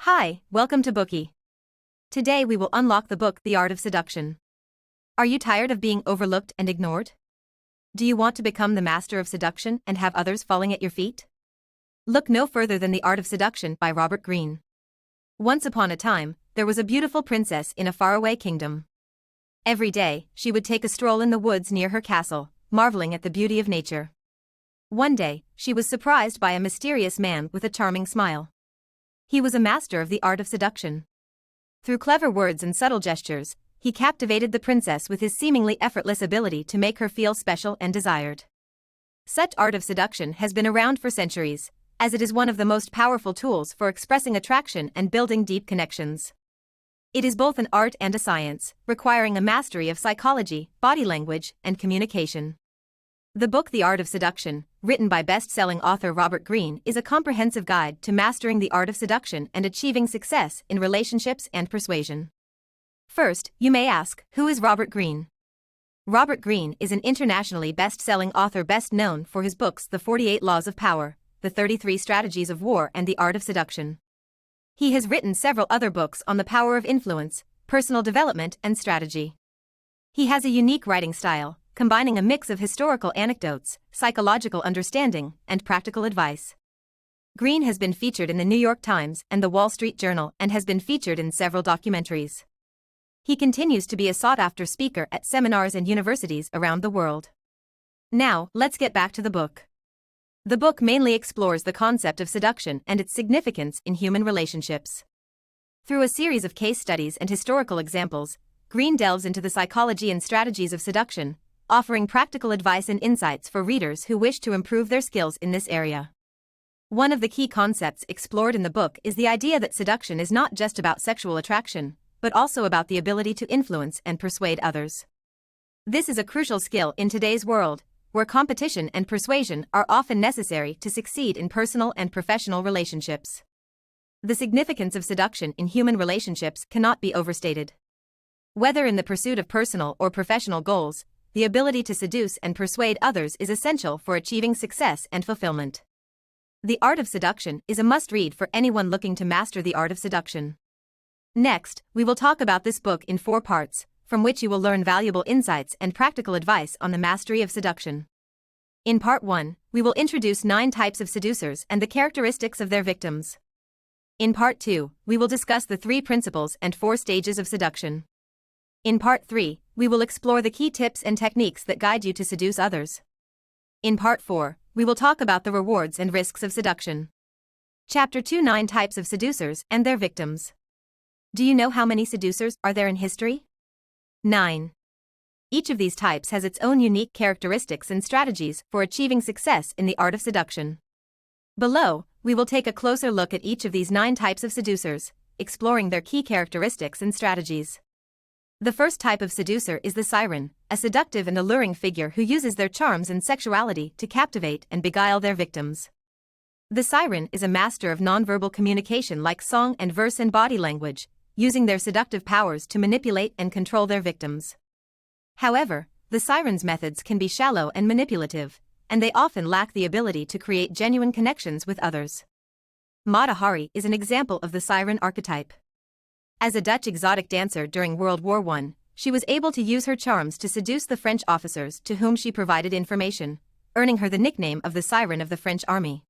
Hi, welcome to Bookey. Today we will unlock the book The Art of Seduction. Are you tired of being overlooked and ignored? Do you want to become the master of seduction and have others falling at your feet? Look no further than The Art of Seduction by Robert Greene. Once upon a time, there was a beautiful princess in a faraway kingdom. Every day, she would take a stroll in the woods near her castle, marveling at the beauty of nature. One day, she was surprised by a mysterious man with a charming smile. He was a master of the art of seduction. Through clever words and subtle gestures, he captivated the princess with his seemingly effortless ability to make her feel special and desired. Such art of seduction has been around for centuries, as it is one of the most powerful tools for expressing attraction and building deep connections. It is both an art and a science, requiring a mastery of psychology, body language, and communication. The book The Art of Seduction, written by best-selling author Robert Greene, is a comprehensive guide to mastering the art of seduction and achieving success in relationships and persuasion. First, you may ask, who is Robert Greene? Robert Greene is an internationally best-selling author best known for his books The 48 Laws of Power, The 33 Strategies of War and The Art of Seduction. He has written several other books on the power of influence, personal development and strategy. He has a unique writing style, combining a mix of historical anecdotes, psychological understanding, and practical advice. Greene has been featured in the New York Times and the Wall Street Journal and has been featured in several documentaries. He continues to be a sought-after speaker at seminars and universities around the world. Now, let's get back to the book. The book mainly explores the concept of seduction and its significance in human relationships. Through a series of case studies and historical examples, Greene delves into the psychology and strategies of seduction, offering practical advice and insights for readers who wish to improve their skills in this area. One of the key concepts explored in the book is the idea that seduction is not just about sexual attraction, but also about the ability to influence and persuade others. This is a crucial skill in today's world, where competition and persuasion are often necessary to succeed in personal and professional relationships. The significance of seduction in human relationships cannot be overstated. Whether in the pursuit of personal or professional goals, the ability to seduce and persuade others is essential for achieving success and fulfillment. The Art of Seduction is a must-read for anyone looking to master the art of seduction. Next, we will talk about this book in 4 parts, from which you will learn valuable insights and practical advice on the mastery of seduction. In Part 1, we will introduce 9 types of seducers and the characteristics of their victims. In Part 2, we will discuss the 3 principles and 4 stages of seduction. In Part 3, we will explore the key tips and techniques that guide you to seduce others. In Part 4, we will talk about the rewards and risks of seduction. Chapter 2: 9 types of seducers and their victims. Do you know how many seducers are there in history? 9. Each of these types has its own unique characteristics and strategies for achieving success in the art of seduction. Below, we will take a closer look at each of these 9 types of seducers, exploring their key characteristics and strategies. The first type of seducer is the siren, a seductive and alluring figure who uses their charms and sexuality to captivate and beguile their victims. The siren is a master of nonverbal communication like song and verse and body language, using their seductive powers to manipulate and control their victims. However, the siren's methods can be shallow and manipulative, and they often lack the ability to create genuine connections with others. Mata Hari is an example of the siren archetype. As a Dutch exotic dancer during World War I, she was able to use her charms to seduce the French officers to whom she provided information, earning her the nickname of the Siren of the French Army.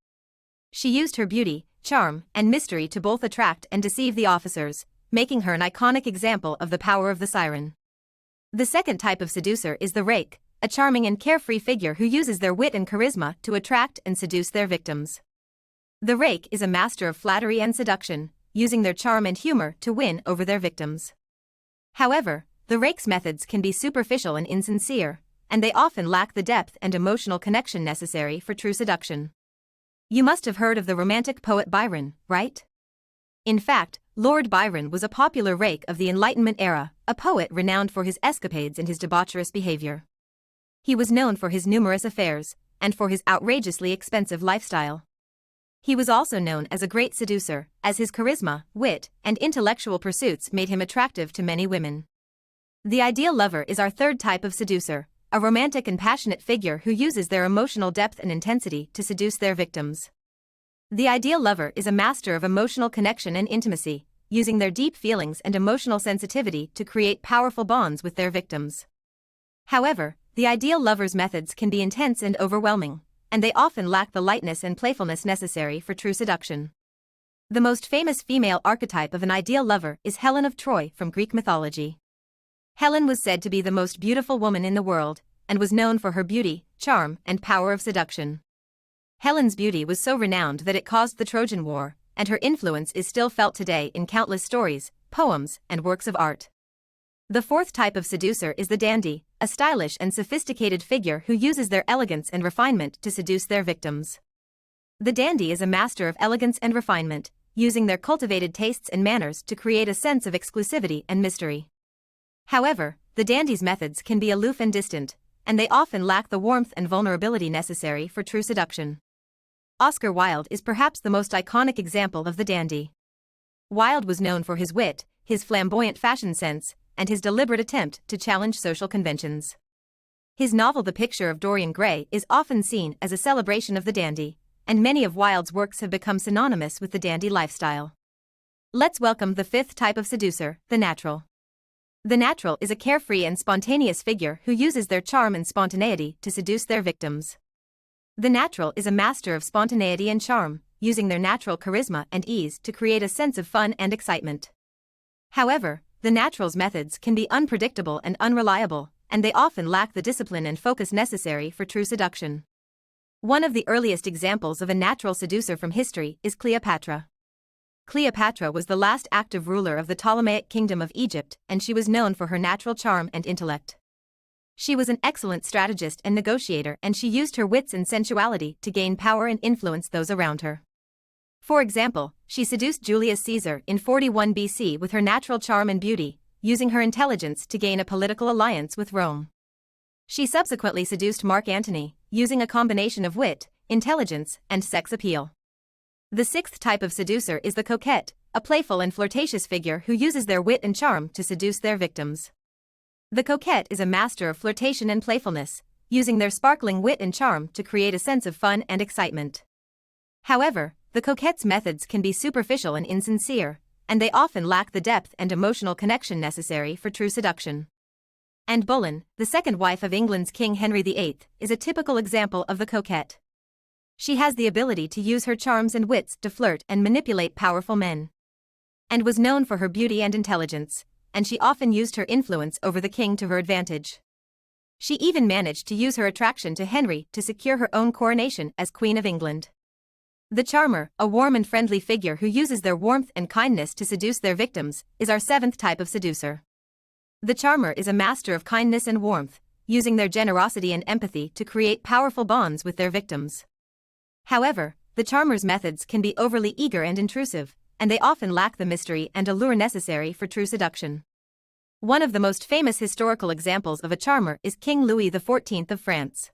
She used her beauty, charm, and mystery to both attract and deceive the officers, making her an iconic example of the power of the siren. The second type of seducer is the rake, a charming and carefree figure who uses their wit and charisma to attract and seduce their victims. The rake is a master of flattery and seduction, using their charm and humor to win over their victims. However, the rake's methods can be superficial and insincere, and they often lack the depth and emotional connection necessary for true seduction. You must have heard of the Romantic poet Byron, right? In fact, Lord Byron was a popular rake of the Enlightenment era, a poet renowned for his escapades and his debaucherous behavior. He was known for his numerous affairs, and for his outrageously expensive lifestyle. He was also known as a great seducer, as his charisma, wit, and intellectual pursuits made him attractive to many women. The ideal lover is our third type of seducer, a romantic and passionate figure who uses their emotional depth and intensity to seduce their victims. The ideal lover is a master of emotional connection and intimacy, using their deep feelings and emotional sensitivity to create powerful bonds with their victims. However, the ideal lover's methods can be intense and overwhelming, and they often lack the lightness and playfulness necessary for true seduction. The most famous female archetype of an ideal lover is Helen of Troy from Greek mythology. Helen was said to be the most beautiful woman in the world, and was known for her beauty, charm, and power of seduction. Helen's beauty was so renowned that it caused the Trojan War, and her influence is still felt today in countless stories, poems, and works of art. The fourth type of seducer is the dandy, a stylish and sophisticated figure who uses their elegance and refinement to seduce their victims. The dandy is a master of elegance and refinement, using their cultivated tastes and manners to create a sense of exclusivity and mystery. However, the dandy's methods can be aloof and distant, and they often lack the warmth and vulnerability necessary for true seduction. Oscar Wilde is perhaps the most iconic example of the dandy. Wilde was known for his wit, his flamboyant fashion sense, and his deliberate attempt to challenge social conventions. His novel The Picture of Dorian Gray is often seen as a celebration of the dandy, and many of Wilde's works have become synonymous with the dandy lifestyle. Let's welcome the fifth type of seducer, the natural. The natural is a carefree and spontaneous figure who uses their charm and spontaneity to seduce their victims. The natural is a master of spontaneity and charm, using their natural charisma and ease to create a sense of fun and excitement. However, the natural's methods can be unpredictable and unreliable, and they often lack the discipline and focus necessary for true seduction. One of the earliest examples of a natural seducer from history is Cleopatra. Cleopatra was the last active ruler of the Ptolemaic kingdom of Egypt, and she was known for her natural charm and intellect. She was an excellent strategist and negotiator, and she used her wits and sensuality to gain power and influence those around her. For example, she seduced Julius Caesar in 41 BC with her natural charm and beauty, using her intelligence to gain a political alliance with Rome. She subsequently seduced Mark Antony, using a combination of wit, intelligence, and sex appeal. The sixth type of seducer is the coquette, a playful and flirtatious figure who uses their wit and charm to seduce their victims. The coquette is a master of flirtation and playfulness, using their sparkling wit and charm to create a sense of fun and excitement. However, the coquette's methods can be superficial and insincere, and they often lack the depth and emotional connection necessary for true seduction. Anne Boleyn, the second wife of England's King Henry VIII, is a typical example of the coquette. She has the ability to use her charms and wits to flirt and manipulate powerful men. And was known for her beauty and intelligence, and she often used her influence over the king to her advantage. She even managed to use her attraction to Henry to secure her own coronation as Queen of England. The charmer, a warm and friendly figure who uses their warmth and kindness to seduce their victims, is our seventh type of seducer. The charmer is a master of kindness and warmth, using their generosity and empathy to create powerful bonds with their victims. However, the charmer's methods can be overly eager and intrusive, and they often lack the mystery and allure necessary for true seduction. One of the most famous historical examples of a charmer is King Louis XIV of France.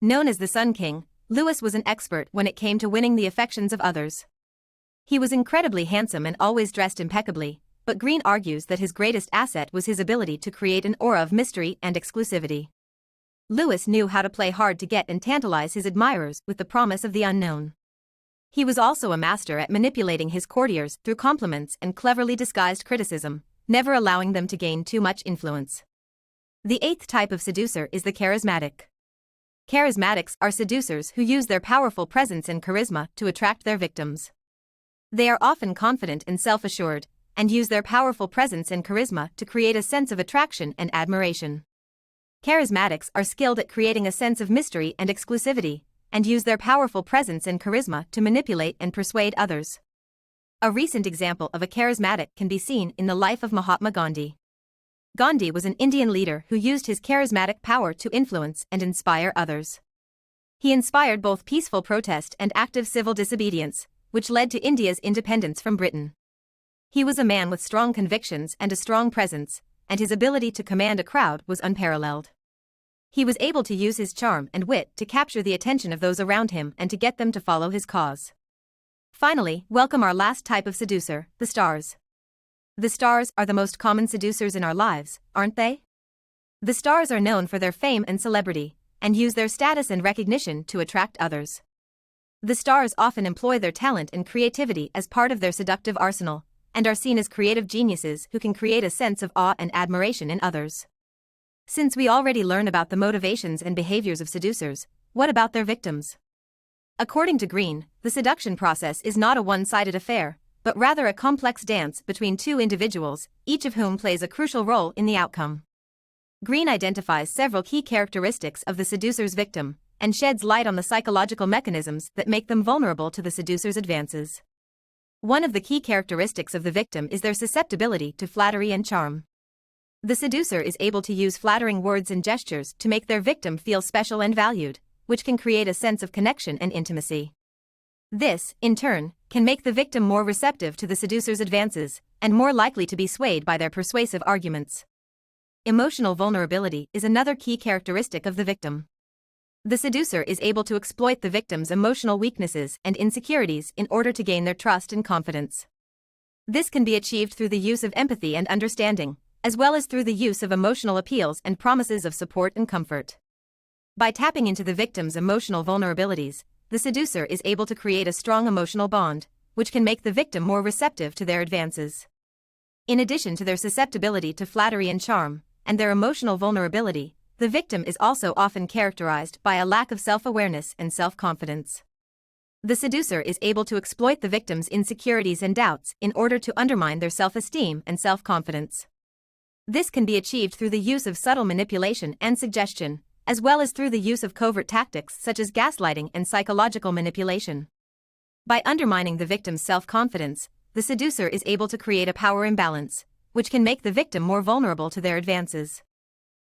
Known as the Sun King, Louis was an expert when it came to winning the affections of others. He was incredibly handsome and always dressed impeccably, but Greene argues that his greatest asset was his ability to create an aura of mystery and exclusivity. Louis knew how to play hard to get and tantalize his admirers with the promise of the unknown. He was also a master at manipulating his courtiers through compliments and cleverly disguised criticism, never allowing them to gain too much influence. The eighth type of seducer is the charismatic. Charismatics are seducers who use their powerful presence and charisma to attract their victims. They are often confident and self-assured, and use their powerful presence and charisma to create a sense of attraction and admiration. Charismatics are skilled at creating a sense of mystery and exclusivity, and use their powerful presence and charisma to manipulate and persuade others. A recent example of a charismatic can be seen in the life of Mahatma Gandhi. Gandhi was an Indian leader who used his charismatic power to influence and inspire others. He inspired both peaceful protest and active civil disobedience, which led to India's independence from Britain. He was a man with strong convictions and a strong presence, and his ability to command a crowd was unparalleled. He was able to use his charm and wit to capture the attention of those around him and to get them to follow his cause. Finally, welcome our last type of seducer, the stars. The stars are the most common seducers in our lives, aren't they? The stars are known for their fame and celebrity, and use their status and recognition to attract others. The stars often employ their talent and creativity as part of their seductive arsenal, and are seen as creative geniuses who can create a sense of awe and admiration in others. Since we already learned about the motivations and behaviors of seducers, what about their victims? According to Greene, the seduction process is not a one-sided affair, but rather a complex dance between two individuals, each of whom plays a crucial role in the outcome. Greene identifies several key characteristics of the seducer's victim, and sheds light on the psychological mechanisms that make them vulnerable to the seducer's advances. One of the key characteristics of the victim is their susceptibility to flattery and charm. The seducer is able to use flattering words and gestures to make their victim feel special and valued, which can create a sense of connection and intimacy. This, in turn, can make the victim more receptive to the seducer's advances, and more likely to be swayed by their persuasive arguments. Emotional vulnerability is another key characteristic of the victim. The seducer is able to exploit the victim's emotional weaknesses and insecurities in order to gain their trust and confidence. This can be achieved through the use of empathy and understanding, as well as through the use of emotional appeals and promises of support and comfort. By tapping into the victim's emotional vulnerabilities, the seducer is able to create a strong emotional bond, which can make the victim more receptive to their advances. In addition to their susceptibility to flattery and charm, and their emotional vulnerability, the victim is also often characterized by a lack of self-awareness and self-confidence. The seducer is able to exploit the victim's insecurities and doubts in order to undermine their self-esteem and self-confidence. This can be achieved through the use of subtle manipulation and suggestion, as well as through the use of covert tactics such as gaslighting and psychological manipulation. By undermining the victim's self-confidence, the seducer is able to create a power imbalance, which can make the victim more vulnerable to their advances.